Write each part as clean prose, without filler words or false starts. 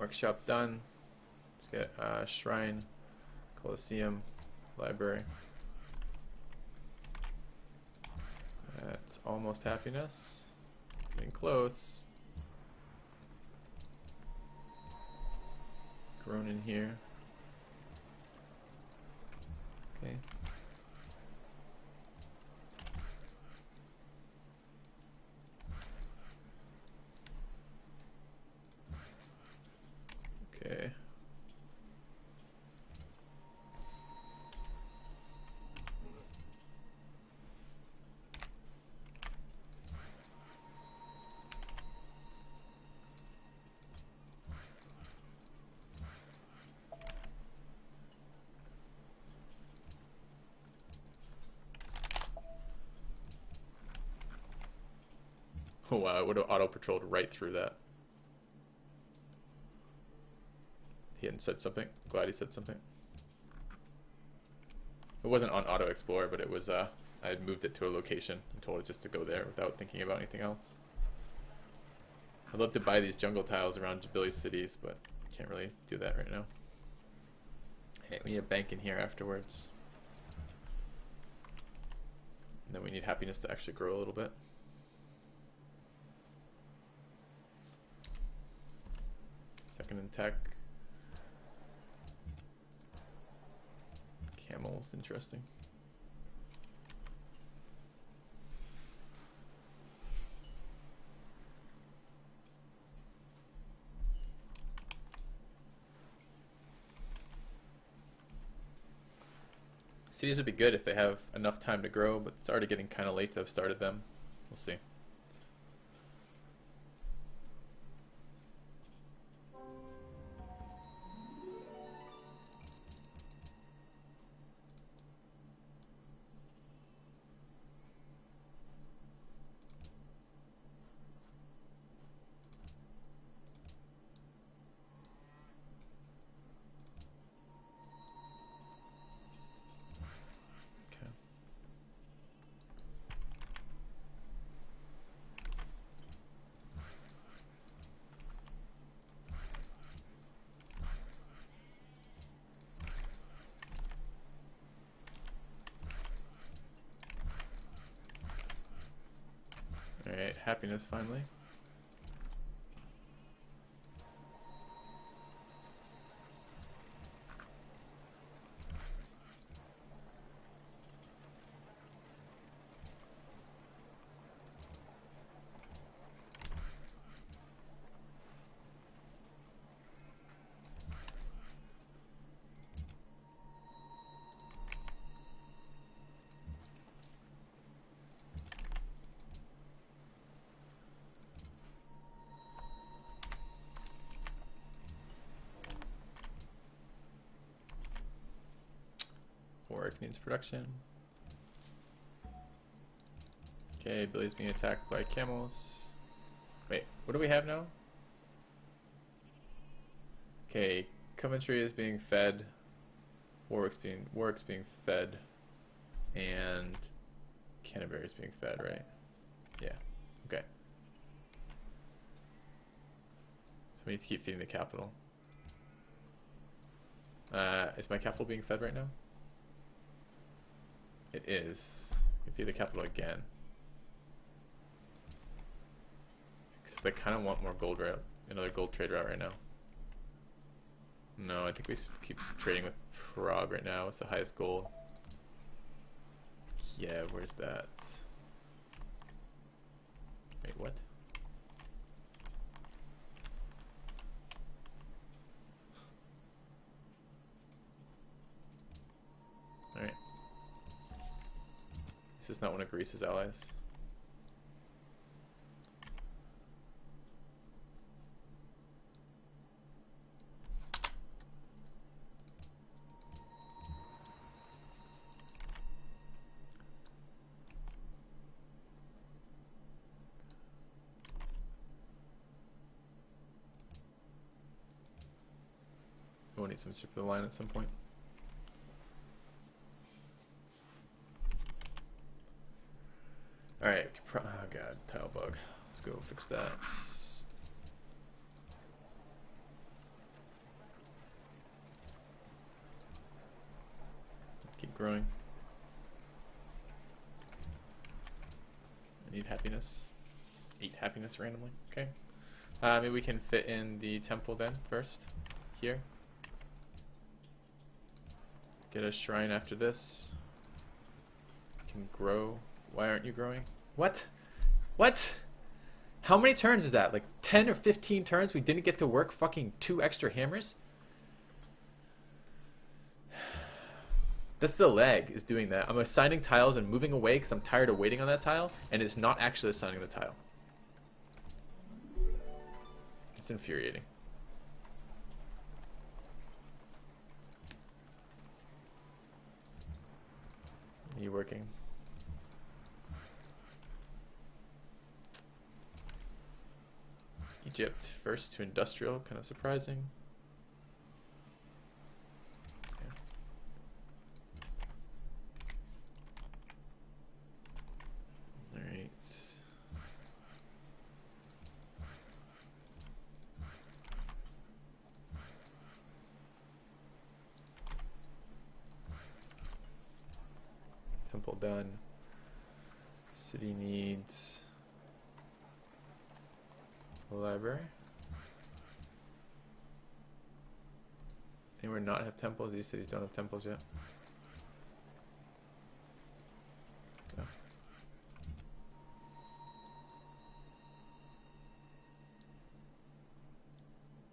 Workshop done. Let's get Shrine, Colosseum, Library. That's almost happiness. Getting close. Grown in here. Okay. Okay. Oh wow, it would have auto-patrolled right through that. He hadn't said something. Glad he said something. It wasn't on Auto Explorer, but it was, I had moved it to a location and told it just to go there without thinking about anything else. I'd love to buy these jungle tiles around Billy's cities, but can't really do that right now. Hey, we need a bank in here afterwards. And then we need happiness to actually grow a little bit. Second in tech. Camels, interesting. Cities would be good if they have enough time to grow, but it's already getting kind of late to have started them. We'll see. Alright, happiness finally. Warwick needs production. Okay, Billy's being attacked by camels. Wait, what do we have now? Okay, Coventry is being fed. Warwick's being fed. And Canterbury's being fed, right? Yeah. Okay. So we need to keep feeding the capital. Is my capital being fed right now? It is. We can feed the capital again. Except I kind of want more gold route. Another gold trade route right now. No, I think we keep trading with Prague right now. It's the highest gold. Yeah, where's that? Wait, what? Alright. This is not one of Greece's allies. We'll need some circular line at some point. Alright, oh god, tile bug. Let's go fix that. growing. I need happiness. 8 happiness randomly. Okay. Maybe we can fit in the temple then first. Here. Get a shrine after this. Can grow. Why aren't you growing? What? What? How many turns is that? Like 10 or 15 turns we didn't get to work fucking 2 extra hammers? That's the lag is doing that. I'm assigning tiles and moving away because I'm tired of waiting on that tile, and it's not actually assigning the tile. It's infuriating. Are you working? Egypt first to industrial, kind of surprising. Alright. Temple done. City needs a library. Anywhere not have temples? These cities don't have temples yet. Go.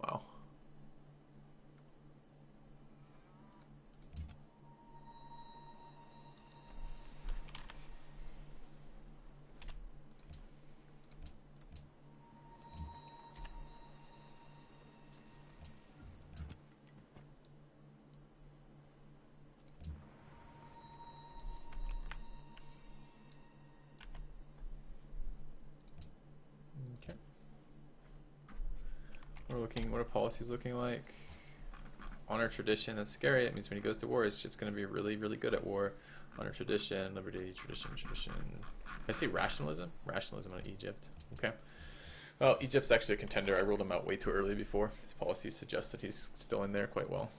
Wow. Okay. We're looking, what are policies looking like? Honor tradition, that's scary. That means when he goes to war, it's just going to be really, really good at war. Honor tradition, liberty, tradition. I say rationalism? Rationalism on Egypt. Okay. Well, Egypt's actually a contender. I ruled him out way too early before. His policies suggest that he's still in there quite well.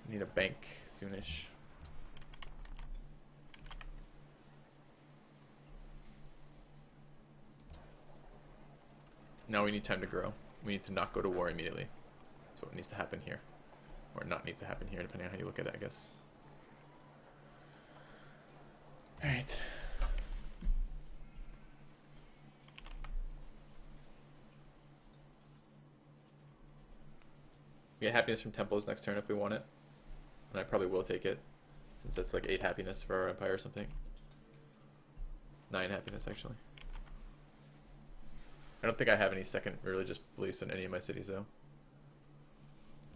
Need a bank soonish. Now we need time to grow. We need to not go to war immediately. That's what needs to happen here. Or not need to happen here, depending on how you look at it, I guess. Alright. We get happiness from temples next turn if we want it. And I probably will take it, since that's like 8 happiness for our empire or something. 9 happiness, actually. I don't think I have any second religious beliefs in any of my cities, though.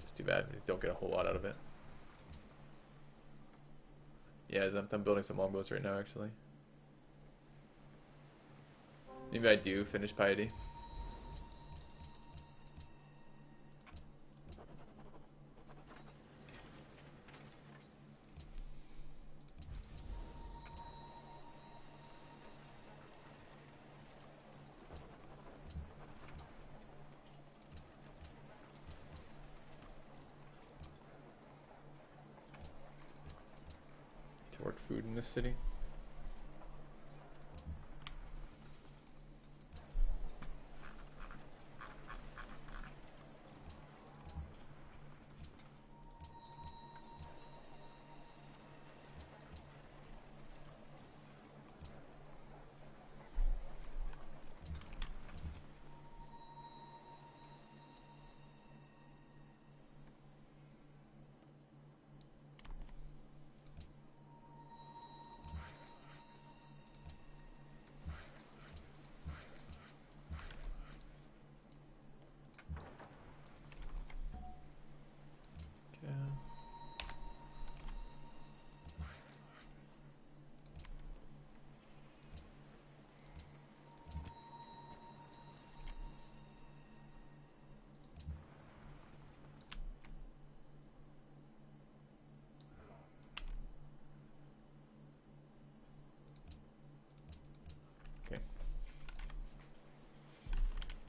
Just too bad. We don't get a whole lot out of it. Yeah, I'm building some longbows right now, actually. Maybe I do finish piety. To work food in this city.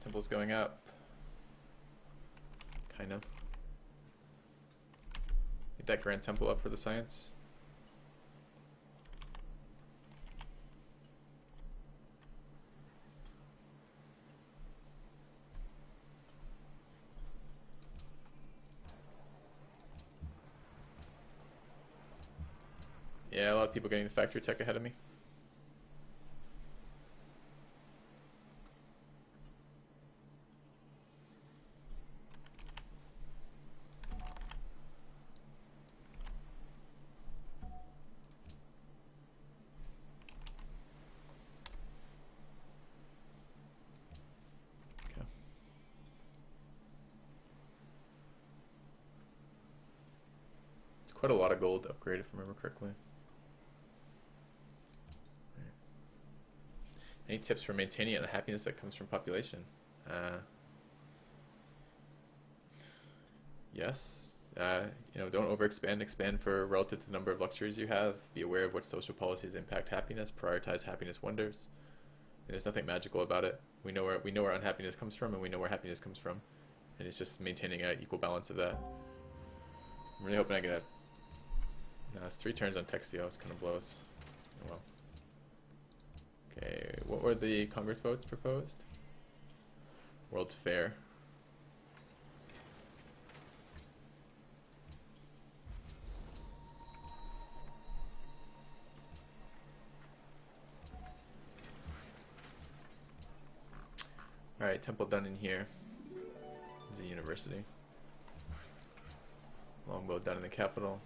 Temple's going up. Kind of. Get that Grand Temple up for the science. Yeah, a lot of people getting the factory tech ahead of me. Okay. It's quite a lot of gold to upgrade if I remember correctly. Any tips for maintaining the happiness that comes from population? Yes. Don't overexpand. Expand for relative to the number of luxuries you have. Be aware of what social policies impact happiness. Prioritize happiness wonders. And there's nothing magical about it. We know where unhappiness comes from, and we know where happiness comes from, and it's just maintaining an equal balance of that. I'm really hoping I get. No, it's 3 turns on Texio. It's kind of blows. Oh well. Okay, what were the Congress votes proposed? World's Fair. Alright, temple done in here. This is a university. Longbow done in the capital.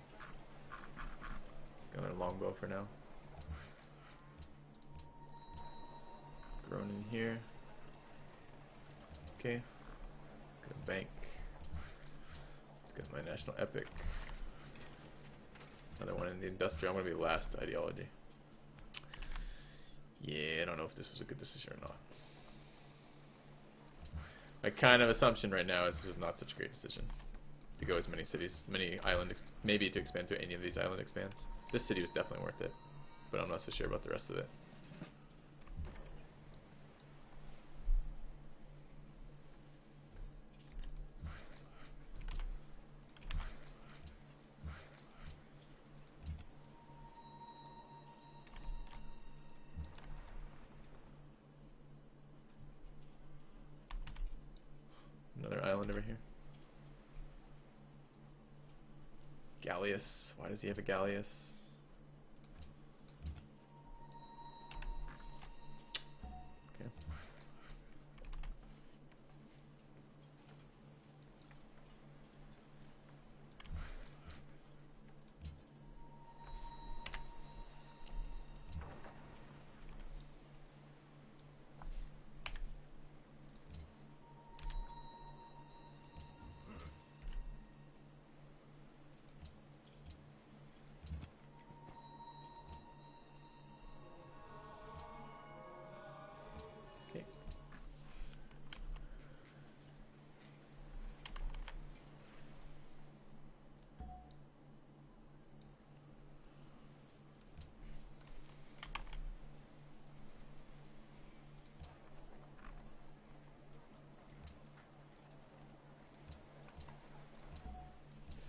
Going to longbow for now. Grown in here. Okay. Go to bank. Let's get my national epic. Another one in the industrial. I'm gonna be last ideology. Yeah, I don't know if this was a good decision or not. My kind of assumption right now is this was not such a great decision to go as many cities, many maybe to expand to any of these island expands. This city was definitely worth it, but I'm not so sure about the rest of it. Another island over here. Gallius. Why does he have a Gallius? Okay.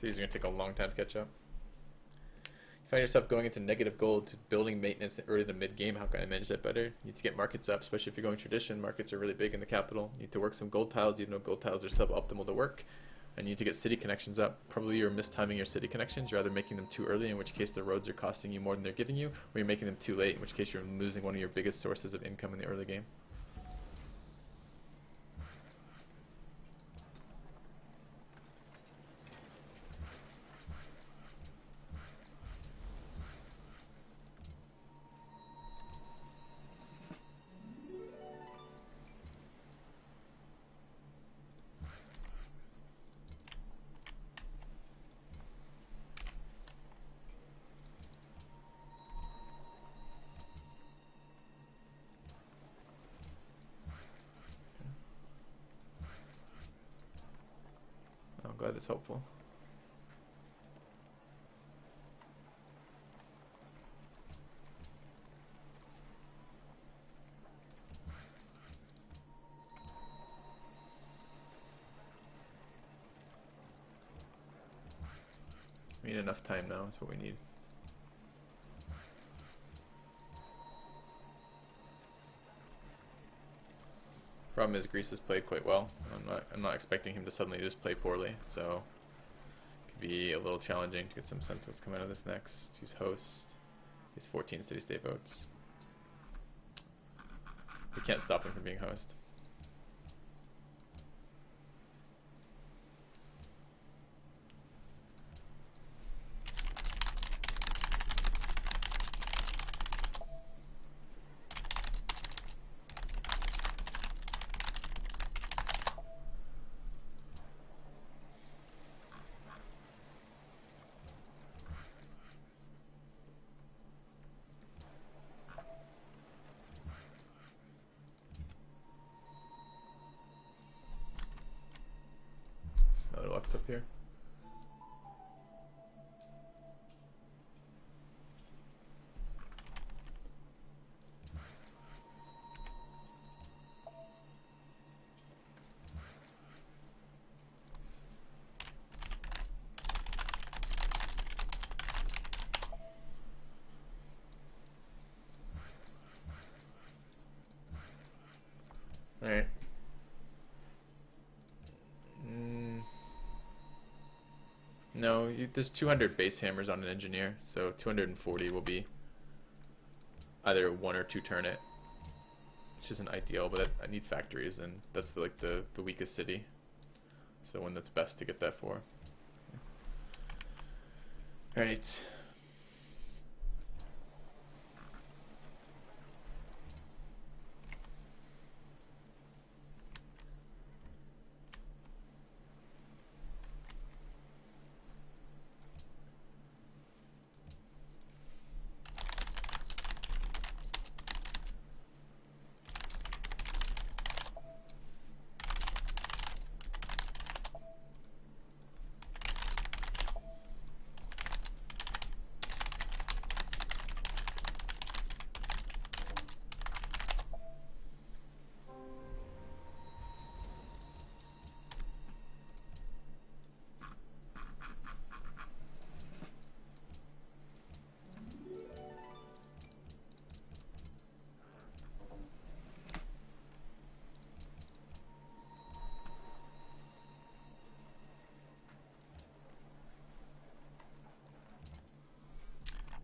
These are going to take a long time to catch up. You find yourself going into negative gold to building maintenance early to mid-game. How can I manage that better? You need to get markets up, especially if you're going tradition. Markets are really big in the capital. You need to work some gold tiles, even though gold tiles are suboptimal to work. And you need to get city connections up. Probably you're mistiming your city connections. You're either making them too early, in which case the roads are costing you more than they're giving you, or you're making them too late, in which case you're losing one of your biggest sources of income in the early game. I'm glad it's helpful. I We need enough time now, that's what we need. Problem is Greece has played quite well. I'm not expecting him to suddenly just play poorly, so it could be a little challenging to get some sense of what's coming out of this next. He's host. He's 14 city-state votes. We can't stop him from being host. Another Lux up here. All right. No, there's 200 base hammers on an engineer, so 240 will be either 1 or 2 turn it, which isn't ideal, but I need factories, and that's like the weakest city, so the one that's best to get that for. All right.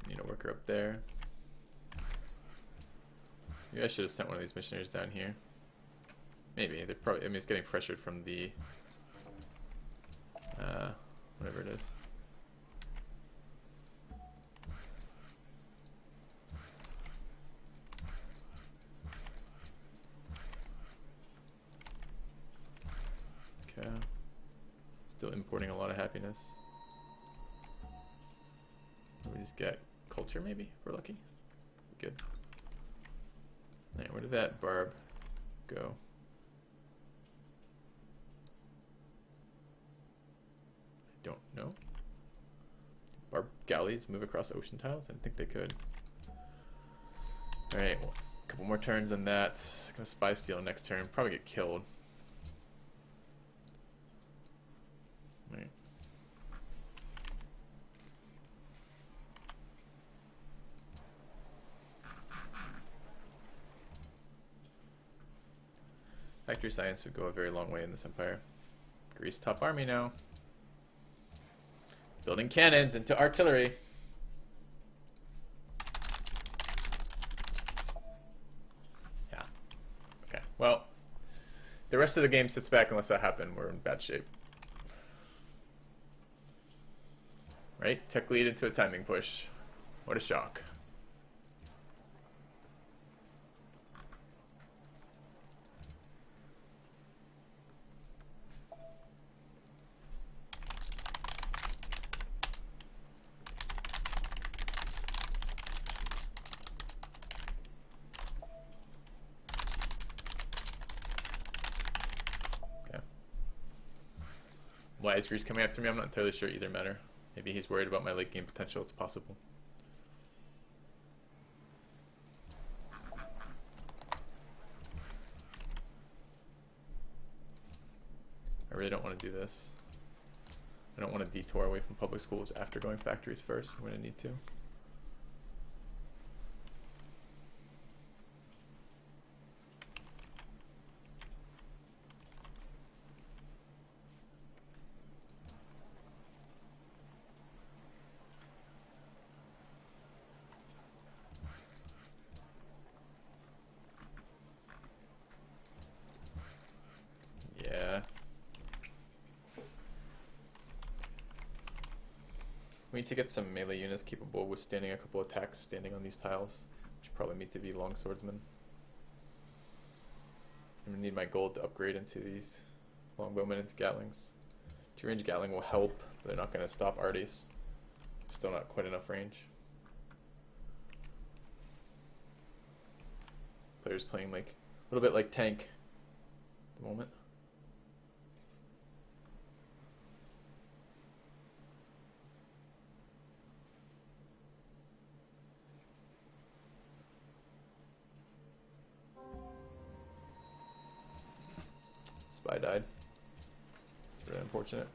Need a worker up there. Maybe I should have sent one of these missionaries down here. Maybe. They're probably, I mean, it's getting pressured from the, whatever it is. Okay. Still importing a lot of happiness. We just get culture, maybe, if we're lucky. Good. Alright, where did that barb go? I don't know. Barb galleys move across ocean tiles? I didn't think they could. Alright, well, a couple more turns on that. Gonna spy steal next turn. Probably get killed. Alright. Factory science would go a very long way in this empire. Greece top army now. Building cannons into artillery. Yeah. Okay. Well, the rest of the game sits back unless that happened. We're in bad shape. Right? Tech lead into a timing push. What a shock. Why is Greece coming after me? I'm not entirely sure either matter. Maybe he's worried about my late game potential. It's possible. I really don't want to do this. I don't want to detour away from public schools after going factories first when I need to. Yeah. We need to get some melee units capable of withstanding a couple attacks standing on these tiles, which probably need to be long swordsmen. I'm gonna need my gold to upgrade into these longbowmen into gatlings. 2-range gatling will help, but they're not gonna stop arties. Still not quite enough range. Players playing like a little bit like tank at the moment. Spy died. It's really unfortunate.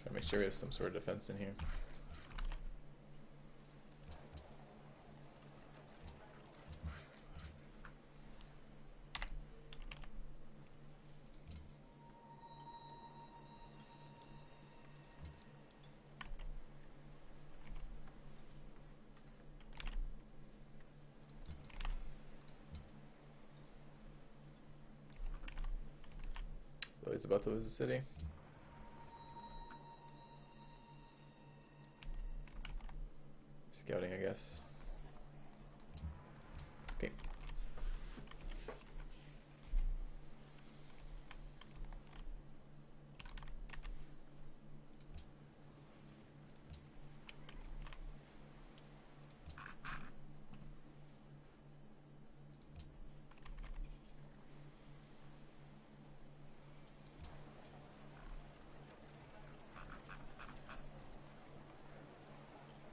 Try to make sure we have some sort of defense in here. Oh, he's about to lose the city. Scouting, I guess. Okay.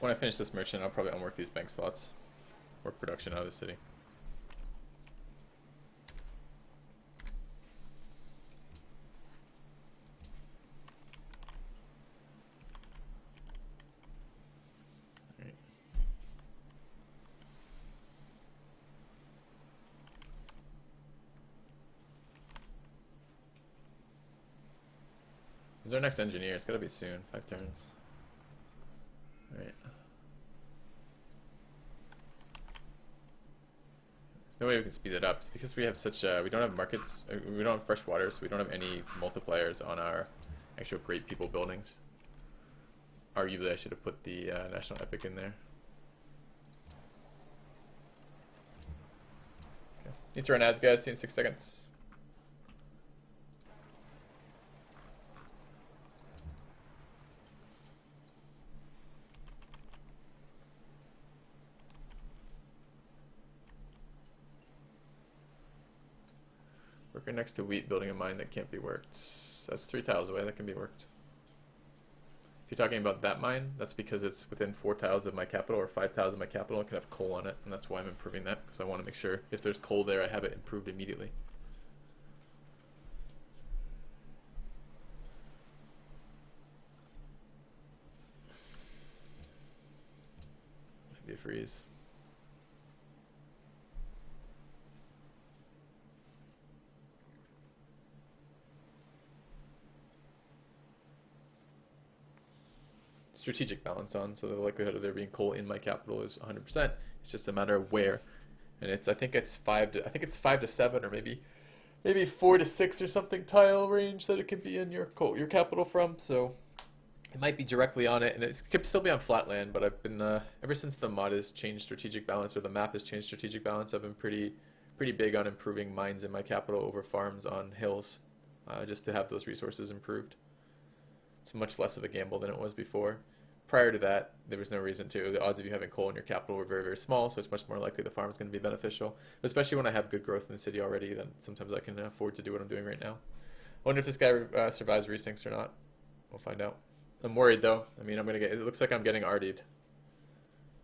When I finish this merchant, I'll probably unwork these bank slots. Work production out of the city. Alright. Who's our next engineer? It's gotta be soon. 5 turns. Alright. There's no way we can speed it up. It's because we have such we don't have markets, we don't have fresh water, so we don't have any multipliers on our actual great people buildings. Arguably I should have put the national epic in there. Okay. Need to run ads, guys. See you in 6 seconds. Worker next to wheat, building a mine that can't be worked. That's 3 tiles away, that can be worked. If you're talking about that mine, that's because it's within 4 tiles of my capital or 5 tiles of my capital. It can have coal on it, and that's why I'm improving that, because I want to make sure if there's coal there, I have it improved immediately. Might be a freeze. strategic balance on, so the likelihood of there being coal in my capital is 100%. It's just a matter of where, and I think it's 5 to 7, or maybe 4 to 6 or something tile range that it could be in your capital from. So it might be directly on it, and it could still be on flat land. But I've been ever since the mod has changed strategic balance, or the map has changed strategic balance, I've been pretty big on improving mines in my capital over farms on hills, just to have those resources improved. It's much less of a gamble than it was before. Prior to that, there was no reason to. The odds of you having coal in your capital were very, very small, so it's much more likely the farm is going to be beneficial. Especially when I have good growth in the city already, then sometimes I can afford to do what I'm doing right now. I wonder if this guy survives resyncs or not. We'll find out. I'm worried though. I mean, it looks like I'm getting RD'd.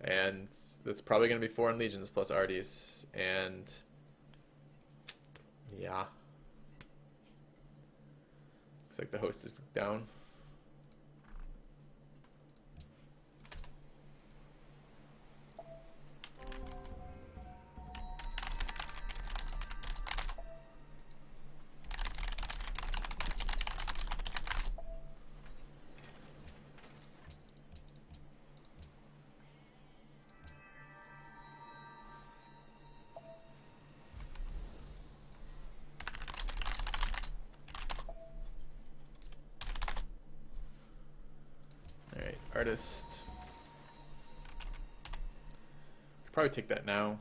And that's probably going to be foreign legions plus RDs. And yeah. Looks like the host is down. Artist. Could probably take that now.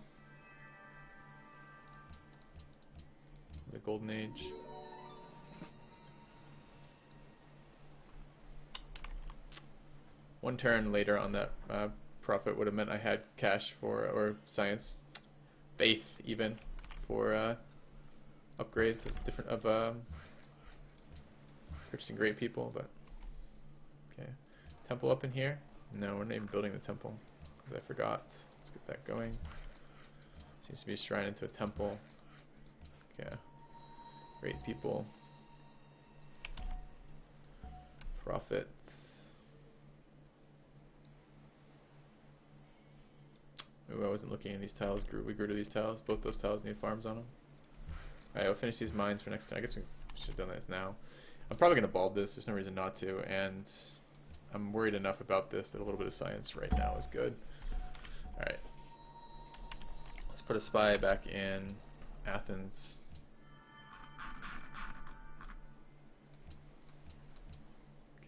The Golden Age. One turn later on that profit would have meant I had cash for, or science, faith even, for upgrades. It's different of purchasing great people, but okay. Temple up in here? No, we're not even building the temple, because I forgot. Let's get that going. Seems to be a shrine into a temple. Okay. Great people. Profits. Ooh, I wasn't looking at these tiles. We grew to these tiles. Both those tiles need farms on them. Alright, I'll finish these mines for next time. I guess we should have done this now. I'm probably going to bulb this. There's no reason not to. And I'm worried enough about this that a little bit of science right now is good. Alright. Let's put a spy back in Athens.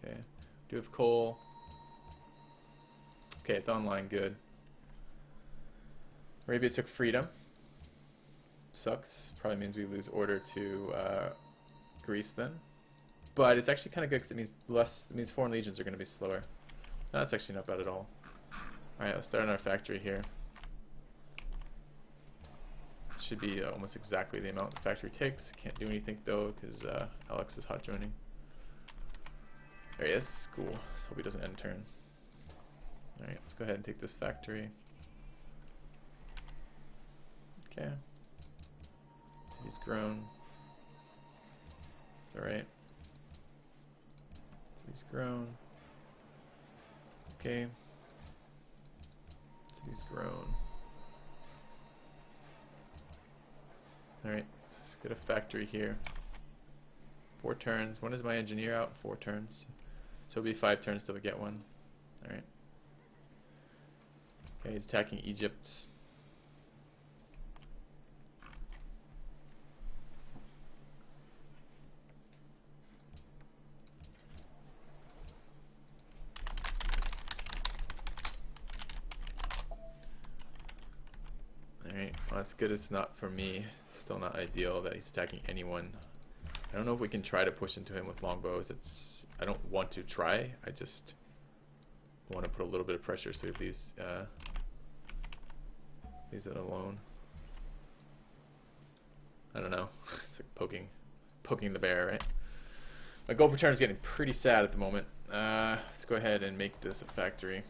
Okay. Do have coal. Okay, it's online, good. Arabia took freedom. Sucks. Probably means we lose order to Greece then. But it's actually kind of good because it means less. It means foreign legions are going to be slower. No, that's actually not bad at all. All right, let's start on our factory here. This should be almost exactly the amount the factory takes. Can't do anything though because Alex is hot joining. There he is. Cool. Let's hope he doesn't end turn. All right, let's go ahead and take this factory. Okay. City's grown. It's all right. He's grown. Okay. So he's grown. Alright, let's get a factory here. 4 turns. When is my engineer out? 4 turns. So it'll be 5 turns till we get one. Alright. Okay, he's attacking Egypt. Well, that's good. It's not for me. It's still not ideal that he's attacking anyone. I don't know if we can try to push into him with longbows. I don't want to try. I just want to put a little bit of pressure so he leaves it alone. I don't know. It's like poking the bear, right? My gold per turn is getting pretty sad at the moment. Let's go ahead and make this a factory.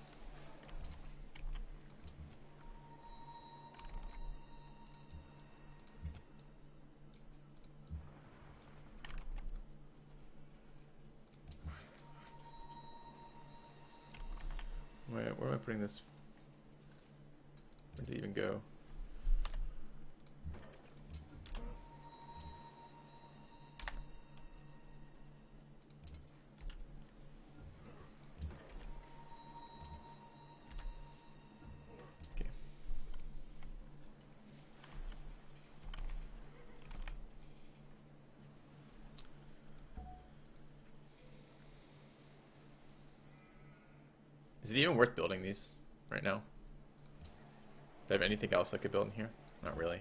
Where am I putting this? Where did it even go? Is it even worth building these right now? Do I have anything else I could build in here? Not really.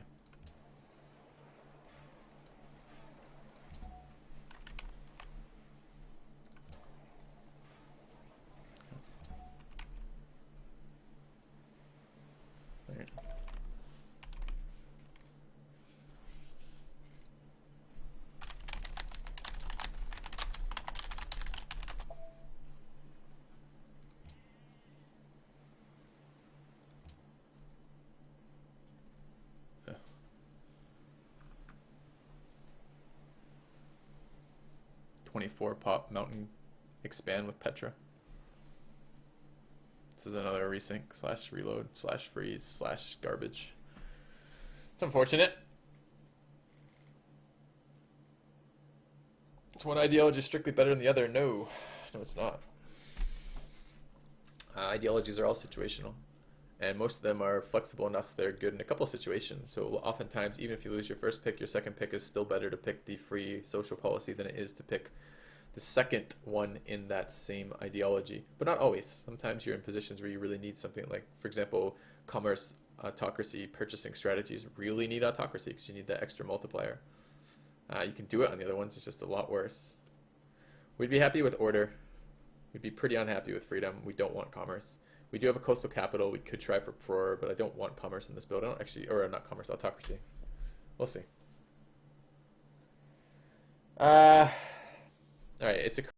Right. Yeah. 24 pop mountain expand with Petra. This is another resync / reload / freeze / garbage. It's unfortunate. Is one ideology strictly better than the other? No. No, it's not. Ideologies are all situational. And most of them are flexible enough they're good in a couple situations. So oftentimes, even if you lose your first pick, your second pick is still better to pick the free social policy than it is to pick the second one in that same ideology. But not always. Sometimes you're in positions where you really need something like, for example, commerce, autocracy, purchasing strategies really need autocracy because you need that extra multiplier. You can do it on the other ones, it's just a lot worse. We'd be happy with order. We'd be pretty unhappy with freedom. We don't want commerce. We do have a coastal capital. We could try for Pror, but I don't want commerce in this build. I don't actually, or not commerce, autocracy. We'll see. All right, it's a